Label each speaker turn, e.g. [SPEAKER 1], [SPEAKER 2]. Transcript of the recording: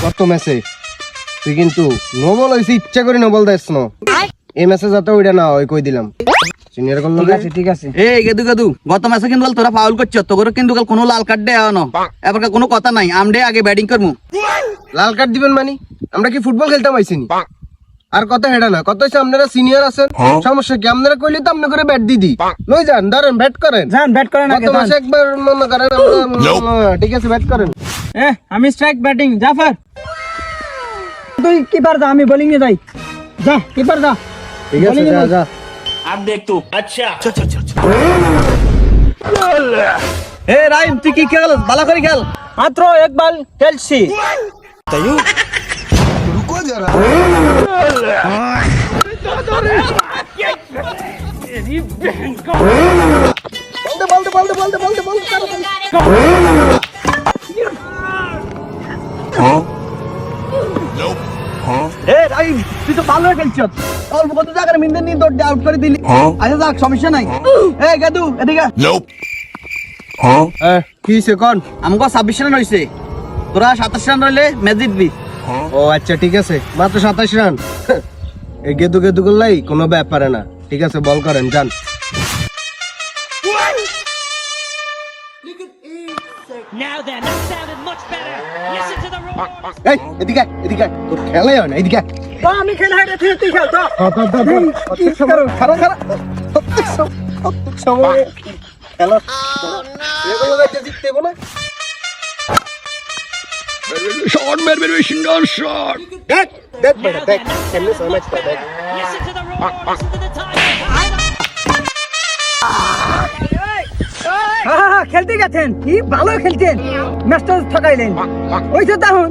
[SPEAKER 1] কত ম্যাচে তুই কিন্তু নোবল হইছে ইচ্ছা করে নোবল দেস না এই ম্যাচে যাতে ওইটা না হয় কই দিলাম সিনিয়র করল
[SPEAKER 2] ঠিক আছে
[SPEAKER 3] এই গেদু গেদু গত ম্যাচে কিন্তু তোরা ফাউল করছ তো করে কিন্তু কোনো লাল কার্ড দেয়া না এবার কোনো কথা নাই আমডে আগে ব্যাটিং করমু।
[SPEAKER 1] লাল কার্ড দিবেন মানে আমরা কি ফুটবল খেলতাম আইছিনি আর কত হেডা না কত হইছে আপনারা সিনিয়র আছেন সমস্যা কি আপনারা কইলে তো আপনি করে ব্যাট দিদি লই যান ধরেন ব্যাট করেন
[SPEAKER 2] যান ব্যাট করেন আগে
[SPEAKER 1] কত মাসে একবার মনে করেন ঠিক আছে ব্যাট করেন
[SPEAKER 2] আমি স্ট্রাইক ব্যাটিং জাফর তুই কিপার যা আমি বোলিং এ যাই যা কিপার যা
[SPEAKER 1] ঠিক আছে যা যা
[SPEAKER 3] এ রাইম তুই কি খেল ভালো করে খেল
[SPEAKER 2] মাত্র এক বল খেলছি
[SPEAKER 1] রুকো যারা
[SPEAKER 3] এ রাইম তুই তো ভালো খেলছ অল্প কত জায়গায় মিন্দের নিয়ে দৌড় আউট করে দিলি আচ্ছা যাক সমস্যা নাই এ গেদু এদিকে
[SPEAKER 1] কি হইছে কোন
[SPEAKER 3] আমগো 26 রান হইছে তোরা 27 রান রইলে ম্যাচ জিতবি।
[SPEAKER 1] ও আচ্ছা ঠিক আছে মাত্র 27 রান এই গেদু গেদু করলাই কোনো ব্যাপারে না ঠিক আছে বল করেন যান
[SPEAKER 4] Now then, that sounded much better. Listen to the roar.
[SPEAKER 1] এই এদিকে এদিকে তোর খেলাই হয় না এদিকে
[SPEAKER 2] তো আমি খেলা হেরে তুই খেল তো
[SPEAKER 1] খারাপ খারাপ প্রত্যেক সময় খেলা এগুলো দেখতে জিততে হবে না দেখ দেখ বেটা দেখ কেমনে সময় ম্যাচটা দেখ
[SPEAKER 4] Listen to the roar. Listen to the time.
[SPEAKER 2] হ্যাঁ খেলতে গেছেন কি ভালো খেলছেন ম্যাচটা ঠকাইলেন ওই তো তখন